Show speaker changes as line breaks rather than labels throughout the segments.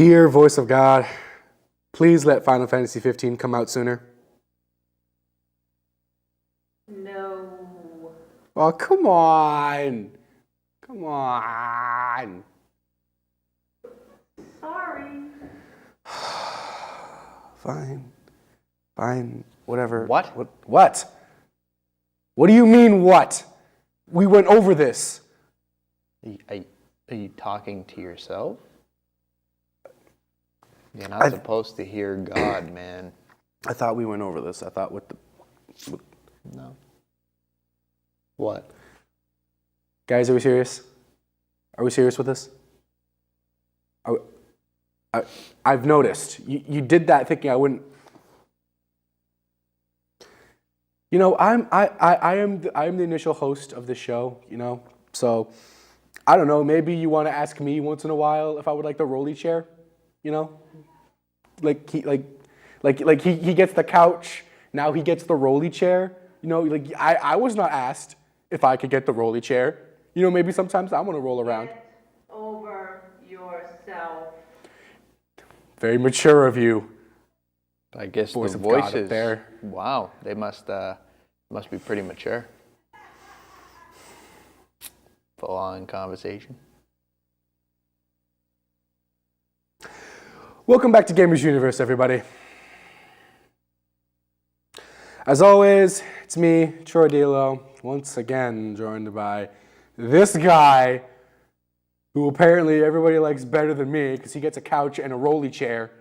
Dear voice of God, please let Final Fantasy 15 come out sooner.
No.
Oh, come on. Come on.
Sorry.
Fine. Fine. Whatever.
What?
What? What do you mean, what? We went over this.
Are you talking to yourself? You're not supposed to hear God, man.
I thought we went over this. I thought
No. What?
Guys, are we serious? Are we serious with this? I've noticed. You did that thinking I wouldn't. You know, I am the initial host of this show, you know? So, I don't know, maybe you want to ask me once in a while if I would like the rolly chair, you know? He gets the couch, now he gets the rolly chair. You know, like I was not asked if I could get the rolly chair. You know, maybe sometimes I want to roll around.
Get over yourself.
Very mature of you.
I guess
Voice
the
of God
voices.
up there.
Wow, they must be pretty mature. Full on conversation.
Welcome back to Gamers Universe, everybody. As always, it's me, Troy Dilo, once again joined by this guy who apparently everybody likes better than me because he gets a couch and a rolly chair.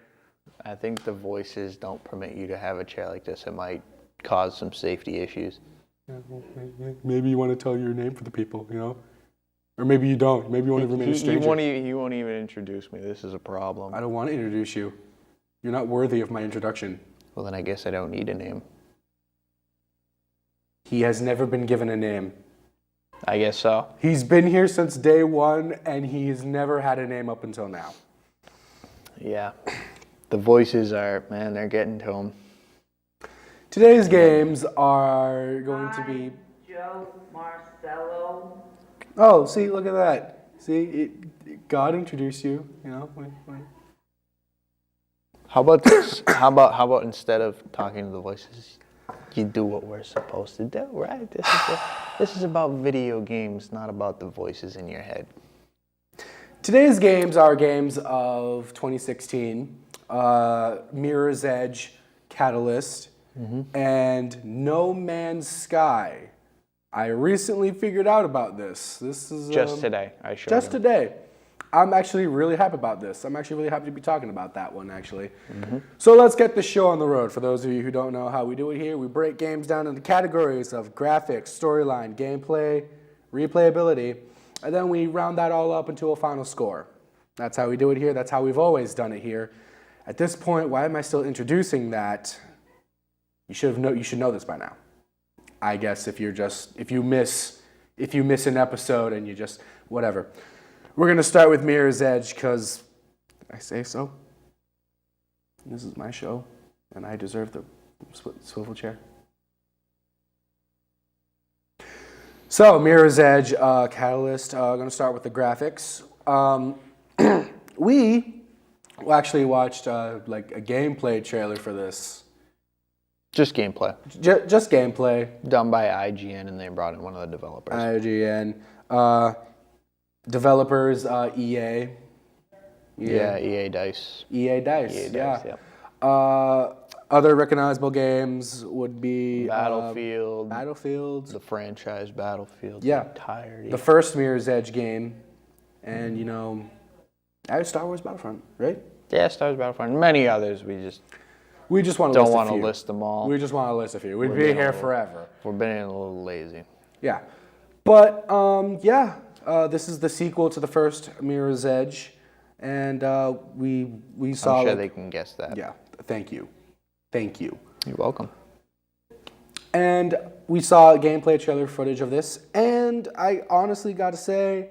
I think the voices don't permit you to have a chair like this. It might cause some safety issues.
Maybe you want to tell your name for the people, you know? Or maybe you don't. Maybe you want to remain a stranger.
He won't even introduce me. This is a problem.
I don't want to introduce you. You're not worthy of my introduction.
Well, then I guess I don't need a name.
He has never been given a name.
I guess so.
He's been here since day one, and he's never had a name up until now.
Yeah. The voices are, man, they're getting to him.
Today's games are going to be...
Joe Marcello.
Oh, see, look at that. See, God introduced you, you know?
How about this? How about instead of talking to the voices, you do what we're supposed to do, right? This is about video games, not about the voices in your head.
Today's games are games of 2016. Mirror's Edge, Catalyst, and No Man's Sky. I recently figured out about this. This is
Just today, I showed
Just
him.
today. I'm actually really happy about this. I'm actually really happy to be talking about that one, actually. So let's get the show on the road. For those of you who don't know how we do it here, we break games down into categories of graphics, storyline, gameplay, replayability, and then we round that all up into a final score. That's how we do it here. That's how we've always done it here. At this point, why am I still introducing that? You should know this by now. I guess if you miss an episode and you just whatever. We're gonna start with Mirror's Edge because I say so. This is my show, and I deserve the swivel chair. So Mirror's Edge, Catalyst. Gonna start with the graphics. We actually watched like a gameplay trailer for this.
Just gameplay.
Just gameplay.
Done by IGN, and they brought in one of the developers.
IGN. Developers, EA.
Yeah, EA Dice.
EA Dice,
EA Dice,
yeah.
yeah.
Other recognizable games would be...
Battlefield.
The
franchise Battlefield.
Yeah.
Entirety.
The first Mirror's Edge game. And, you know, Star Wars Battlefront, right?
Yeah, Star Wars Battlefront. Many others. We just
want to
don't
list
want
a
to
few.
list them all.
We just want to list a few. We'd
We're
be
being
here
a little-
forever.
We're being a little lazy.
Yeah. But, yeah. This is the sequel to the first Mirror's Edge. And we saw...
I'm sure
like,
they can guess that.
Yeah. Thank you. Thank you.
You're welcome.
And we saw gameplay trailer footage of this, and I honestly got to say,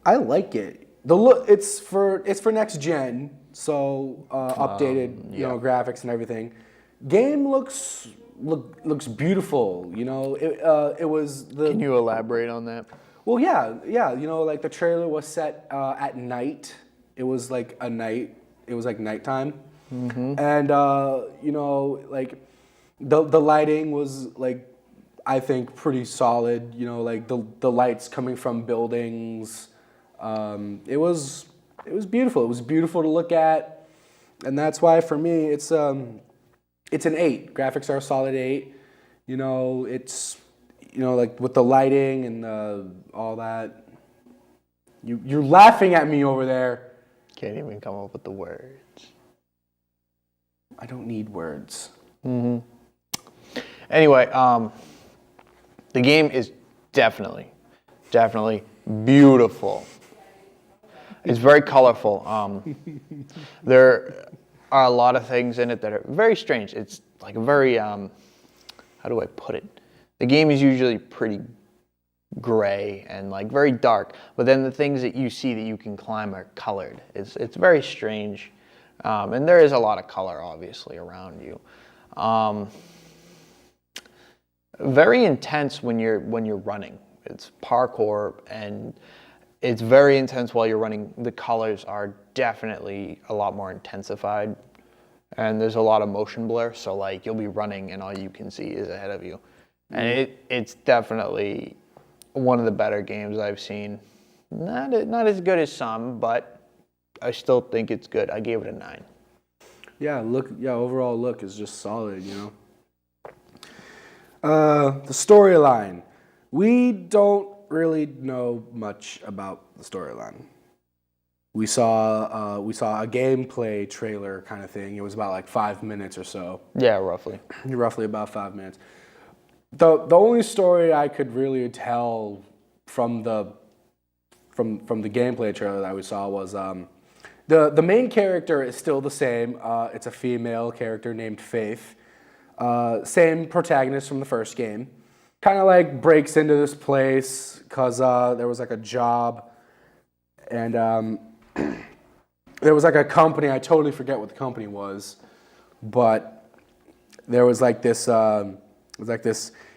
I like it. The look, it's for next gen, so updated, you know, graphics and everything. Game looks beautiful. You know, it was the.
Can you elaborate on that?
Well, yeah, you know, like the trailer was set at night, It was like a night. It was like nighttime, and you know, like the lighting was like, I think, pretty solid. You know, like the lights coming from buildings. It was beautiful. It was beautiful to look at, and that's why for me it's an 8. Graphics are a solid 8. You know, it's, you know, like with the lighting and all that. You're laughing at me over there.
Can't even come up with the words.
I don't need words.
Anyway, the game is definitely beautiful. It's very colorful. There are a lot of things in it that are very strange. It's like a very, how do I put it? The game is usually pretty gray and like very dark, but then the things that you see that you can climb are colored. It's very strange, and there is a lot of color obviously around you. Very intense when you're running. It's parkour, and it's very intense while you're running. The colors are definitely a lot more intensified, and there's a lot of motion blur. So like you'll be running and all you can see is ahead of you, and it's definitely one of the better games I've seen. Not as good as some, but I still think it's good. I gave it a 9.
Yeah, overall look is just solid, you know. The storyline. We don't really know much about the storyline. We saw a gameplay trailer kind of thing. It was about like 5 minutes or so.
Yeah, roughly.
Roughly about 5 minutes. The only story I could really tell from the gameplay trailer that we saw was the main character is still the same. It's a female character named Faith. Same protagonist from the first game. Kind of like breaks into this place because there was like a job, and there was like a company. I totally forget what the company was, but there was like this.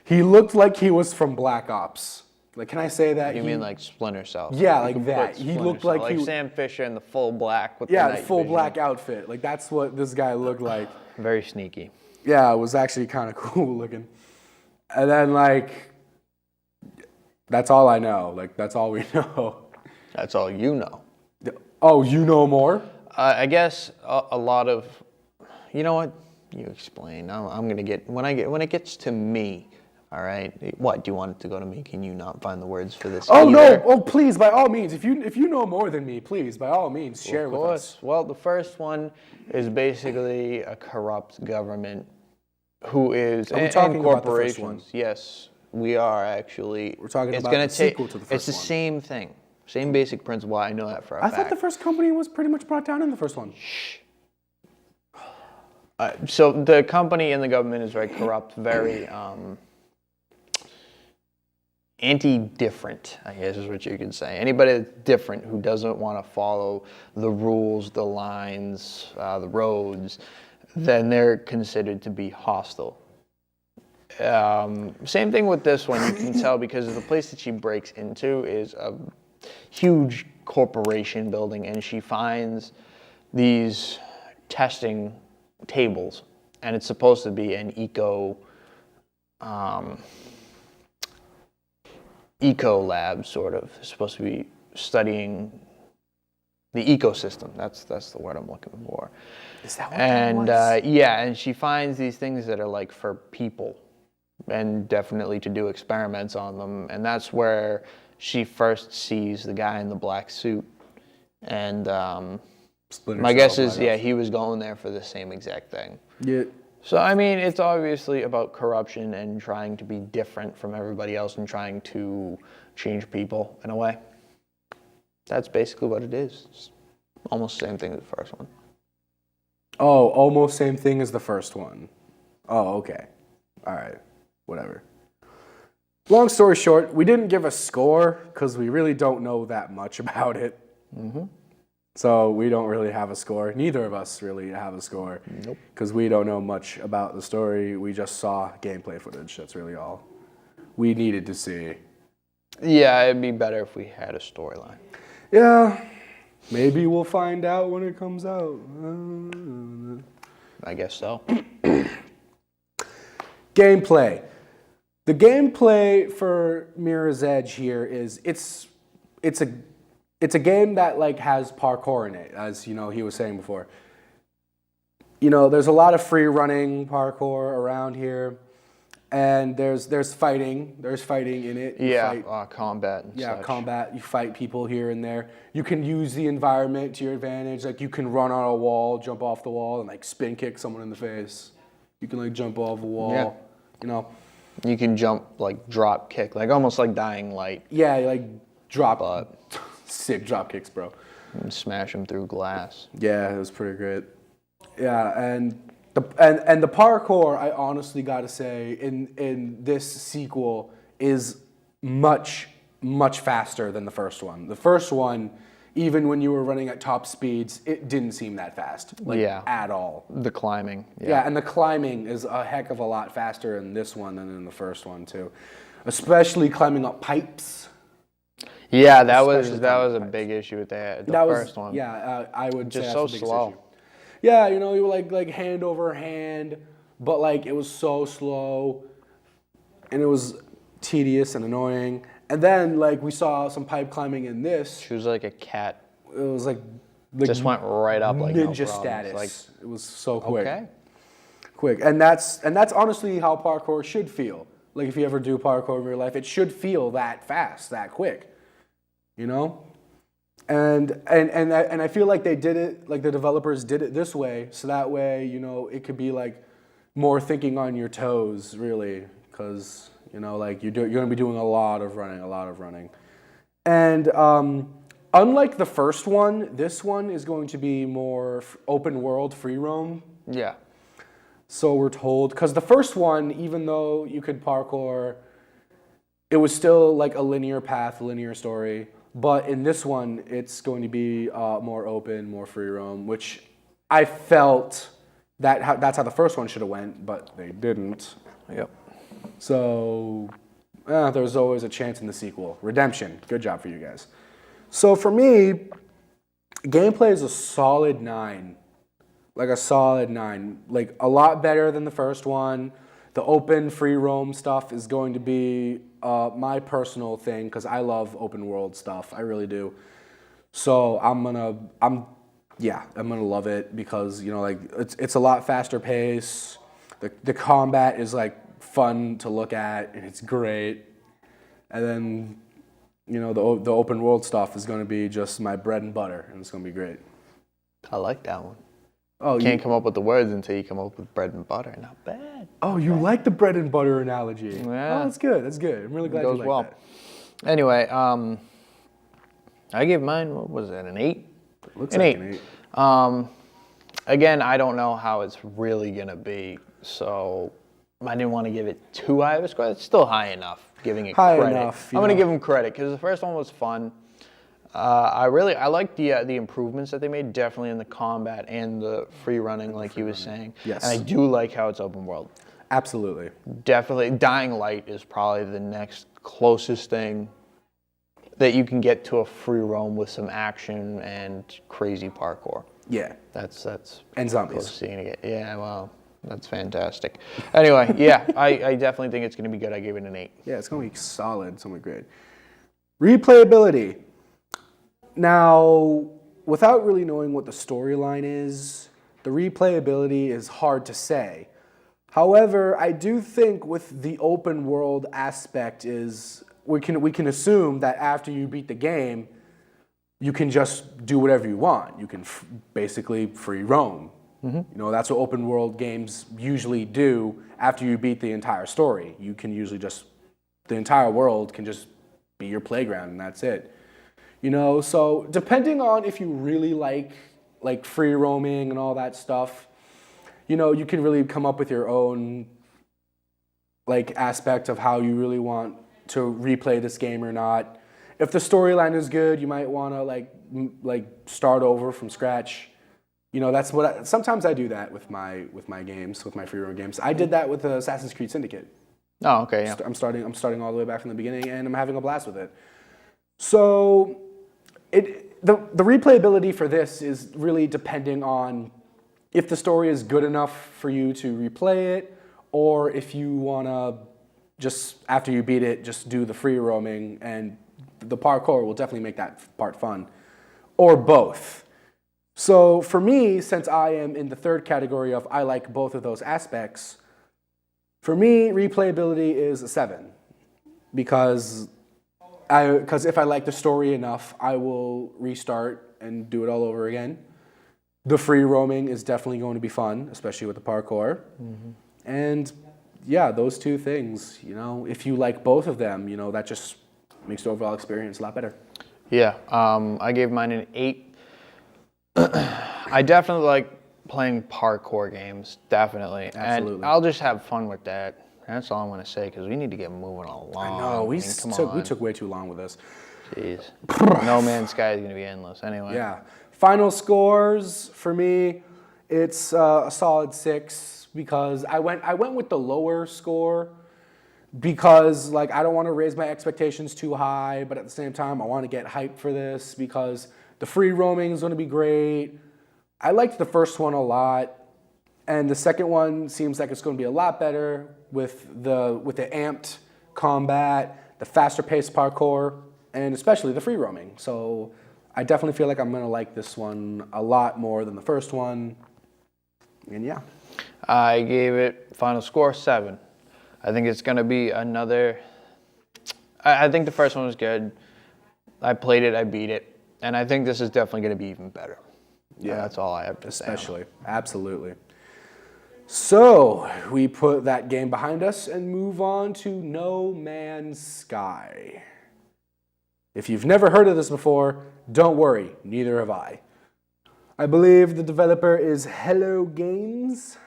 He looked like he was from Black Ops. Like, can I say that?
You mean like Splinter Cell?
Yeah,
You
like
can
that.
put
He
Splinter
looked
Cell,
like he.
Sam Fisher in the full black with
Yeah,
the
the
night
full
vision.
black outfit. Like that's what this guy looked like.
Very sneaky.
Yeah, it was actually kind of cool looking. And then like, that's all I know. Like that's all we know.
That's all you know.
Oh, you know more?
I guess a lot of, you know what? You explain. I'm gonna get when it gets to me. All right. What do you want it to go to me? Can you not find the words for this?
Oh
either?
no! Oh please, by all means, if you know more than me, please, by all means, share
Of
with
course.
us.
Well, the first one is basically a corrupt government who is
Are we
and
talking about the
corporations.
first one?
Yes, we are actually.
We're talking
it's
about
gonna
the
take,
sequel to the
It's
first
the
one.
same thing, same basic principle. I know that for a
I
fact.
thought the first company was pretty much brought down in the first one.
So the company and the government is very corrupt, very anti-different, I guess is what you could say. Anybody that's different who doesn't want to follow the rules, the lines, the roads, then they're considered to be hostile. Same thing with this one. You can tell because the place that she breaks into is a huge corporation building, and she finds these testing tables, and it's supposed to be an eco lab, sort of. It's supposed to be studying the ecosystem. That's the word I'm looking for.
Is that what
And
that was?
yeah, and she finds these things that are like for people, and definitely to do experiments on them. And that's where she first sees the guy in the black suit. And
Splinter
my
Cell,
guess is,
Black
yeah,
Ops.
he was going there for the same exact thing.
Yeah.
So, I mean, it's obviously about corruption and trying to be different from everybody else and trying to change people in a way. That's basically what it is. It's almost the same thing as the first one.
Oh, almost same thing as the first one. Oh, okay. All right. Whatever. Long story short, we didn't give a score because we really don't know that much about it.
Mm-hmm.
So we don't really have a score. Neither of us really have a score.
Nope.
Because we don't know much about the story. We just saw gameplay footage. That's really all we needed to see.
Yeah, it'd be better if we had a storyline.
Yeah. Maybe we'll find out when it comes out.
I guess so.
Gameplay. The gameplay for Mirror's Edge here is it's a game that like has parkour in it, as you know he was saying before. You know, there's a lot of free running parkour around here, and there's fighting. There's fighting in it. You
Yeah,
fight-
combat and
yeah,
such.
combat. You fight people here and there. You can use the environment to your advantage. Like you can run on a wall, jump off the wall, and like spin kick someone in the face. You can like jump off a wall.
Yeah.
You know.
You can jump, like drop kick, like almost like Dying Light,
Yeah, like drop.
but
Sick drop kicks, bro.
and smash them through glass.
Yeah, it was pretty great. Yeah, and the parkour, I honestly got to say, in this sequel is much faster than the first one. The first one, even when you were running at top speeds, it didn't seem that fast, like
Yeah.
at all.
The climbing.
Yeah, and the climbing is a heck of a lot faster in this one than in the first one too, especially climbing up pipes.
Yeah, that
Especially
was a
climbing
big issue with the
That
first
was
one.
yeah. I would
Just
say
so
that's the biggest
slow.
issue. Yeah, you know, you were like hand over hand, but like it was so slow, and it was tedious and annoying. And then like we saw some pipe climbing in this.
She was like a cat.
It was like
Just went right up like no
ninja
problem.
status.
Like,
It was so quick.
okay.
Quick, and that's honestly how parkour should feel. Like if you ever do parkour in real life, it should feel that fast, that quick. You know? And I feel like they did it, like the developers did it this way, so that way, you know, it could be like more thinking on your toes, really, because, you know, like you're going to be doing a lot of running. And unlike the first one, this one is going to be more open world, free roam.
Yeah.
So we're told, because the first one, even though you could parkour, it was still like a linear path, linear story. But in this one, it's going to be more open, more free roam, which I felt that's how the first one should have went, but they didn't.
Yep.
So there's always a chance in the sequel. Redemption. Good job for you guys. So for me, gameplay is a solid 9. Like a solid 9. Like a lot better than the first one. The open free roam stuff is going to be my personal thing because I love open world stuff. I really do. So I'm gonna love it because, you know, like it's a lot faster pace. The combat is like fun to look at and it's great. And then, you know, the open world stuff is going to be just my bread and butter, and it's going to be great.
I like that one.
Oh,
Can't come up with the words until you come up with bread and butter. Not bad.
you like the bread and butter analogy.
Yeah.
Oh, that's good. That's good. I'm really glad
Goes
you like
well.
that.
Anyway, I give mine, what was it, an 8?
Looks
An
like
8.
an 8.
Again, I don't know how it's really going to be, so I didn't want to give it too high of a score. It's still high enough, giving it
High
credit.
enough,
I'm going to
know.
give them credit because the first one was fun. I like the improvements that they made, definitely in the combat and the free running, like he was saying.
Yes.
And I do like how it's open world.
Absolutely.
Definitely, Dying Light is probably the next closest thing that you can get to a free roam with some action and crazy parkour.
Yeah.
That's
And zombies.
close to seeing it. Yeah, well, that's fantastic. Anyway, yeah, I definitely think it's going to be good. I gave it an 8.
Yeah, it's going to be solid. It's going to be great. Replayability. Now, without really knowing what the storyline is, the replayability is hard to say. However, I do think with the open world aspect is we can assume that after you beat the game, you can just do whatever you want. You can basically free roam. You know, that's what open world games usually do after you beat the entire story. You can usually the entire world can just be your playground and that's it. You know, so depending on if you really like free roaming and all that stuff, you know, you can really come up with your own like aspect of how you really want to replay this game or not. If the storyline is good, you might want to like start over from scratch. You know, that's what sometimes I do that with my games, with my free roam games. I did that with Assassin's Creed Syndicate.
Oh, okay, yeah.
I'm starting all the way back from the beginning, and I'm having a blast with it. So, the replayability for this is really depending on if the story is good enough for you to replay it, or if you want to just, after you beat it, just do the free roaming, and the parkour will definitely make that part fun, or both. So for me, since I am in the third category of I like both of those aspects, for me, replayability is a 7, because if I like the story enough, I will restart and do it all over again. The free roaming is definitely going to be fun, especially with the parkour. And yeah, those two things, if you like both of them, that just makes the overall experience a lot better.
Yeah, I gave mine an 8. I definitely like playing parkour games, definitely.
Absolutely.
And I'll just have fun with that. That's all I'm going to say, because we need to get moving along.
I know, we
come
took way too long with this.
Jeez. No Man's Sky is going to be endless anyway.
Yeah. Final scores for me, it's a solid 6, because I went with the lower score because I don't want to raise my expectations too high, but at the same time I want to get hyped for this because the free roaming is going to be great. I liked the first one a lot, and the second one seems like it's going to be a lot better with the amped combat, the faster paced parkour, and especially the free roaming. So I definitely feel like I'm going to like this one a lot more than the first one. And yeah.
I gave it final score 7. I think it's going to be another. I think the first one was good. I played it, I beat it. And I think this is definitely going to be even better. Yeah, that's all I have to say.
Especially. Absolutely. So we put that game behind us and move on to No Man's Sky. If you've never heard of this before, don't worry, neither have I. I believe the developer is Hello Games.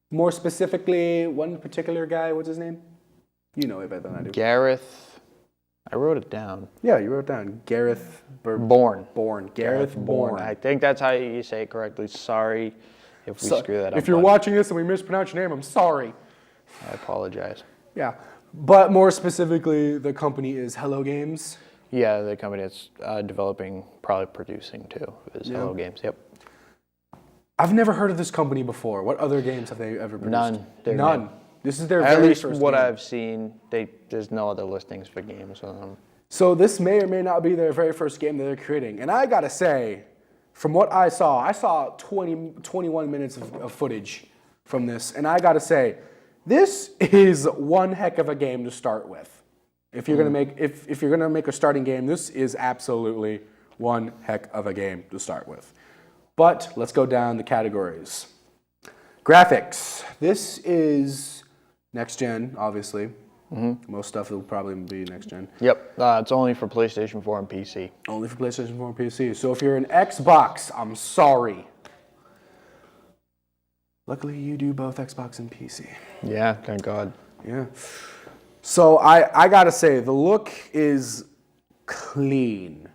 More specifically, one particular guy, what's his name? You know it better than I do.
Gareth, I wrote it down.
Yeah, you wrote it down. Gareth
Bourne.
Gareth Bourne.
I think that's how you say it correctly. Sorry if we screw that up.
If you're
buddy.
watching this and we mispronounce your name, I'm sorry.
I apologize.
Yeah, but more specifically, the company is Hello Games.
Yeah, the company that's developing, probably producing too, is Hello Games. Yep.
I've never heard of this company before. What other games have they ever produced?
None. They're
None.
new.
This is their
At
very
least
first
what
game.
I've seen, there's no other listings for games on them.
So this may or may not be their very first game that they're creating. And I gotta say, from what I saw 21 minutes of footage from this. And I gotta say, this is one heck of a game to start with. If you're gonna make if you're gonna make a starting game, this is absolutely one heck of a game to start with. But let's go down the categories. Graphics. This is next gen, obviously. Most stuff will probably be next gen.
Yep, it's only for PlayStation 4 and PC.
Only for PlayStation 4 and PC. So if you're an Xbox, I'm sorry. Luckily, you do both Xbox and PC.
Yeah, thank God.
Yeah. So I gotta say, the look is clean.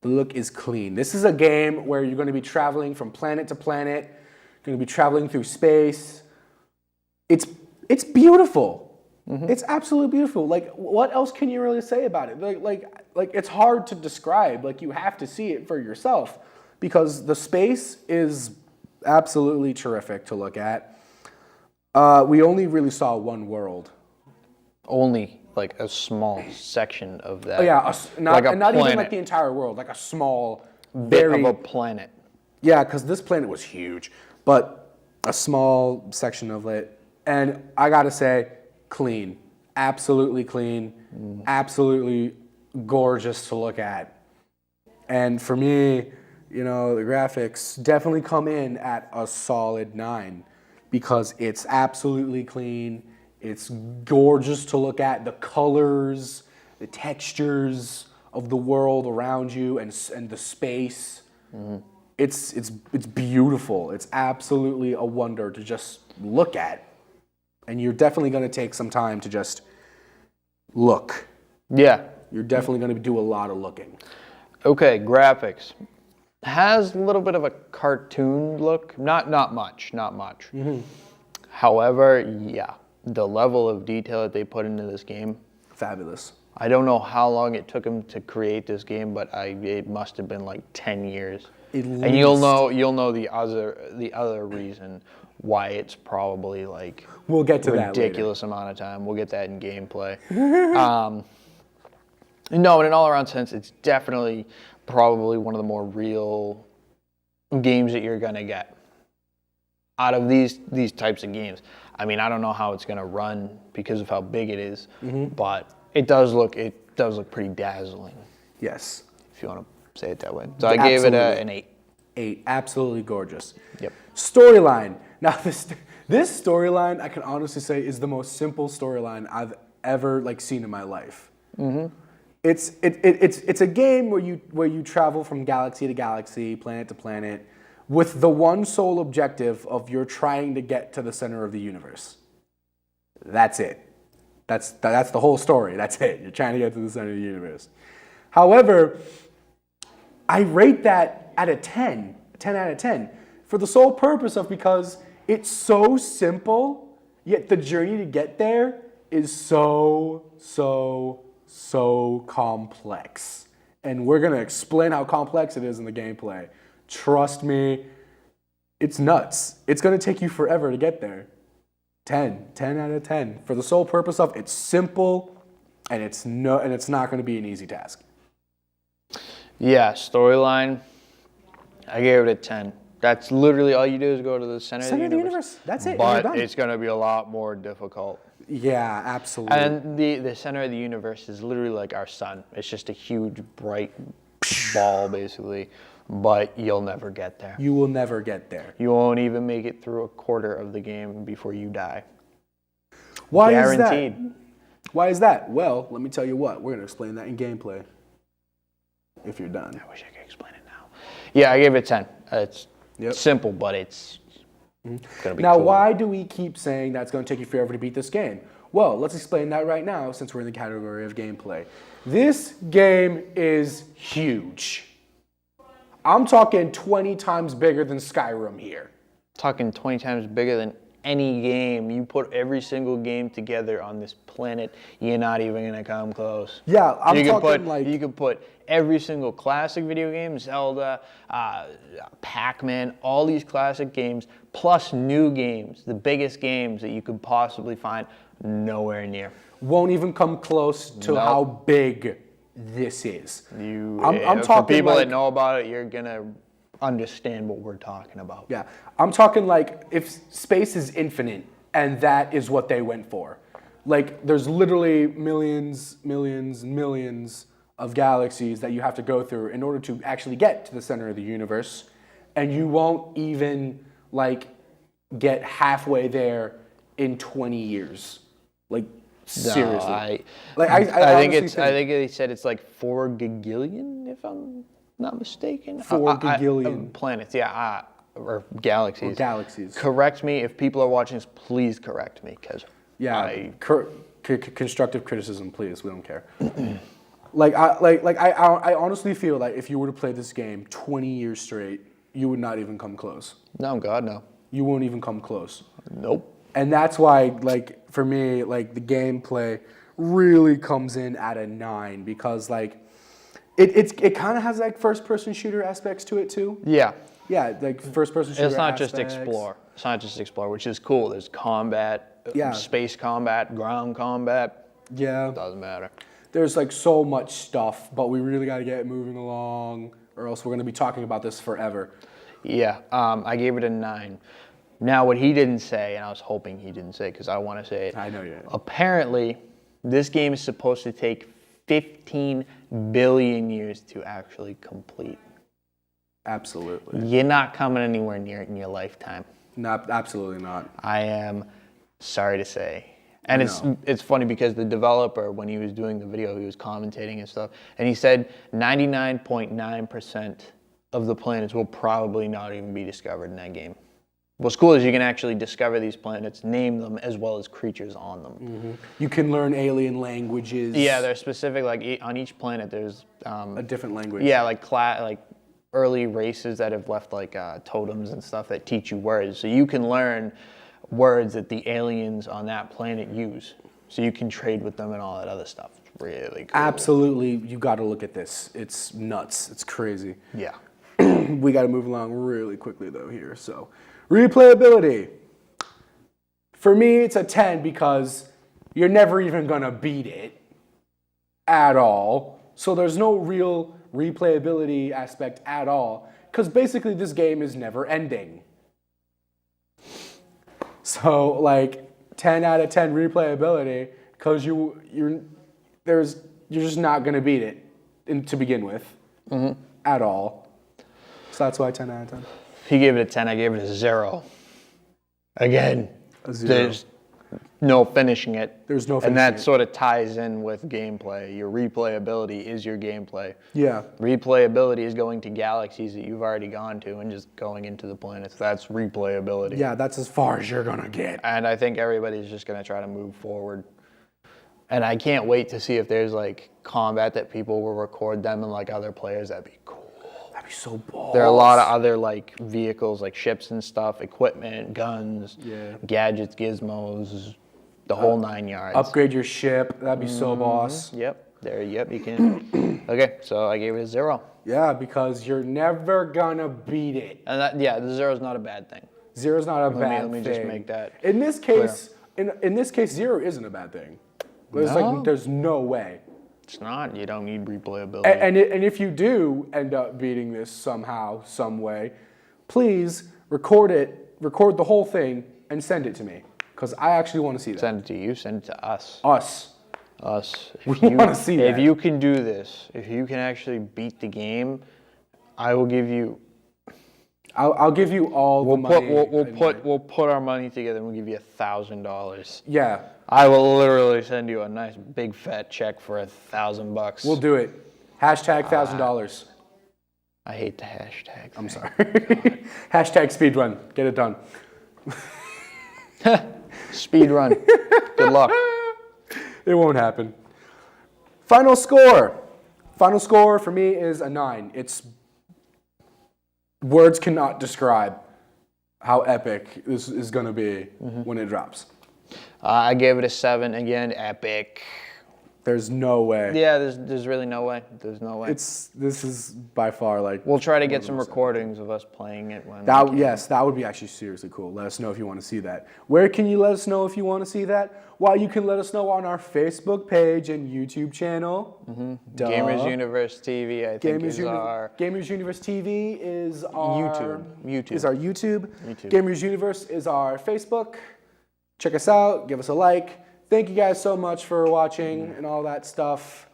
The look is clean. This is a game where you're going to be traveling from planet to planet. You're going to be traveling through space. It's beautiful. It's absolutely beautiful. Like, what else can you really say about it? Like it's hard to describe. Like, you have to see it for yourself because the space is absolutely terrific to look at. We only really saw one world.
Only like a small section of that.
Oh, yeah, not even
planet.
like the entire world, like a small,
Bit
very
of a planet.
yeah, because this planet was huge, but a small section of it. And I gotta say, clean, absolutely clean, absolutely gorgeous to look at. And for me, the graphics definitely come in at a solid 9 because it's absolutely clean. It's gorgeous to look at. The colors, the textures of the world around you, and the space. It's beautiful. It's absolutely a wonder to just look at. And you're definitely going to take some time to just look.
Yeah.
You're definitely going to do a lot of looking.
Okay, graphics. Has a little bit of a cartoon look. Not much. However, yeah, the level of detail that they put into this game,
Fabulous.
I don't know how long it took him to create this game, but it must have been like 10 years. And you'll know the other reason why it's probably like
We'll get to that later.
ridiculous amount of time. We'll get that in gameplay. No, in an all-around sense, it's definitely probably one of the more real games that you're gonna get out of these types of games. I mean, I don't know how it's gonna run because of how big it is, but it does look pretty dazzling.
Yes.
If you want to say it that way. So I gave it an 8.
8. Absolutely gorgeous.
Yep.
Storyline. Now this storyline, I can honestly say, is the most simple storyline I've ever seen in my life. It's a game where you travel from galaxy to galaxy, planet to planet, with the one sole objective of you're trying to get to the center of the universe. That's it. That's the whole story. That's it. You're trying to get to the center of the universe. However, I rate that at a 10 out of 10, for the sole purpose of because it's so simple, yet the journey to get there is so complex. And we're going to explain how complex it is in the gameplay. Trust me, it's nuts. It's going to take you forever to get there. 10 out of 10. For the sole purpose of it's simple and it's not going to be an easy task.
Yeah, storyline, I gave it a 10. That's literally all you do is go to the center of the universe.
That's it.
But
you're done.
it's going to be a lot more difficult.
Yeah, absolutely.
And the center of the universe is literally like our sun. It's just a huge, bright ball, basically. But you'll never get there.
You will never get there.
You won't even make it through a quarter of the game before you die.
Why
Guaranteed.
is that? Why is that? Well, let me tell you what. We're going to explain that in gameplay. If you're done.
I wish I could explain it now. Yeah, I gave it 10. It's
Yep.
simple, but it's going to be
Now,
cool.
why do we keep saying that it's going to take you forever to beat this game? Well, let's explain that right now since we're in the category of gameplay. This game is huge. I'm talking 20 times bigger than Skyrim here.
Talking 20 times bigger than any game. You put every single game together on this planet, you're not even going to come close.
Yeah, I'm talking
You could put every single classic video game, Zelda, Pac-Man, all these classic games, plus new games, the biggest games that you could possibly find, nowhere near.
Won't even come close to
Nope.
how big this is. I'm
For
talking
people
like,
that know about it, you're going to understand what we're talking about.
Yeah, I'm talking like if space is infinite and that is what they went for. Like there's literally millions of galaxies that you have to go through in order to actually get to the center of the universe, and you won't even get halfway there in 20 years. Seriously.
I
honestly
think they said it's like 4 gigillion, if I'm not mistaken.
4 gigillion.
Planets, yeah, or galaxies.
Or galaxies.
Correct me if people are watching this. Please correct me, because
constructive criticism, please. We don't care. I honestly feel that if you were to play this game 20 years straight, you would not even come close.
No, God, no.
You won't even come close.
Nope.
And that's why, for me, the gameplay really comes in at a 9 because, it kind of has, first-person shooter aspects to it, too.
Yeah.
Yeah, first-person shooter
It's not just
aspects.
explore. It's not just explore, which is cool. There's combat, space combat, ground combat.
Yeah.
Doesn't matter.
There's, so much stuff, but we really got to get moving along, or else we're going to be talking about this forever.
Yeah, I gave it a 9. Now, what he didn't say, and I was hoping he didn't say because I want to say it.
I know you.
Apparently, this game is supposed to take 15 billion years to actually complete.
Absolutely.
You're not coming anywhere near it in your lifetime.
Absolutely not.
I am sorry to say. And it's funny because the developer, when he was doing the video, he was commentating and stuff, and he said 99.9% of the planets will probably not even be discovered in that game. What's cool is you can actually discover these planets, name them, as well as creatures on them.
Mm-hmm. You can learn alien languages.
Yeah, they're specific. On each planet, there's
a different language.
Yeah, early races that have left totems and stuff that teach you words. So you can learn words that the aliens on that planet use. So you can trade with them and all that other stuff. It's really cool.
Absolutely, you got to look at this. It's nuts. It's crazy.
Yeah.
We got to move along really quickly though here. So, replayability. For me, it's a 10 because you're never even gonna beat it at all. So there's no real replayability aspect at all. Because basically, this game is never ending. So like 10 out of 10 replayability because you're just not gonna beat it to begin with at all. So that's why 10 out of 10.
He gave it a 10. I gave it a 0. Again,
A 0.
there's no finishing it.
There's no
And
finishing
that
it.
sort of ties in with gameplay. Your replayability is your gameplay.
Yeah.
Replayability is going to galaxies that you've already gone to and just going into the planets. That's replayability.
Yeah, that's as far as you're gonna get.
And I think everybody's just going to try to move forward. And I can't wait to see if there's like combat that people will record them and like other players. That'd be cool.
That'd be so balls.
There are a lot of other like vehicles, like ships and stuff, equipment, guns,
Yeah.
gadgets, gizmos, the whole 9 yards.
Upgrade your ship. That'd be so boss.
Yep. Yep. You can. Okay. So I gave it a 0.
Yeah, because you're never gonna beat it.
And that, yeah, the 0 is not a bad thing.
Zero's not a bad
Let me
thing.
just make that
In this case, in this case, 0 isn't a bad thing. There's
No.
like there's no way.
It's not. You don't need replayability.
And if you do end up beating this somehow, some way, please record the whole thing, and send it to me. Because I actually want to see that.
Send it to you. Send it to us.
Us.
Us.
We
If
wanna see
If
that.
you can do this, if you can actually beat the game, I will give you.
I'll give you all the money.
We'll put our money together and we'll give you $1,000.
Yeah,
I will literally send you a nice big fat check for $1,000.
we'll do it. Hashtag $1,000.
I hate the hashtag.
I'm sorry. Hashtag speedrun. Get it done.
Speed run. Good luck.
It won't happen. Final score. Final score for me is a 9. It's words cannot describe how epic this is going to be when it drops.
I gave it a 7. Again, epic.
There's no way.
Yeah, there's really no way. There's no way.
This is by far like.
We'll try to get some recordings of us playing it when.
That,
we can.
yes, that would be actually seriously cool. Let us know if you want to see that. Where can you let us know if you want to see that? Well, you can let us know on our Facebook page and YouTube channel. Duh.
Gamers Universe TV, I think, is our
Gamers Universe TV is our
YouTube.
Is our YouTube.
YouTube.
Gamers Universe is our Facebook. Check us out. Give us a like. Thank you guys so much for watching and all that stuff.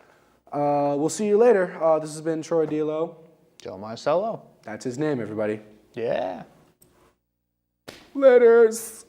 We'll see you later. This has been Troy Dilo.
Joe Marcello.
That's his name, everybody.
Yeah.
Laters.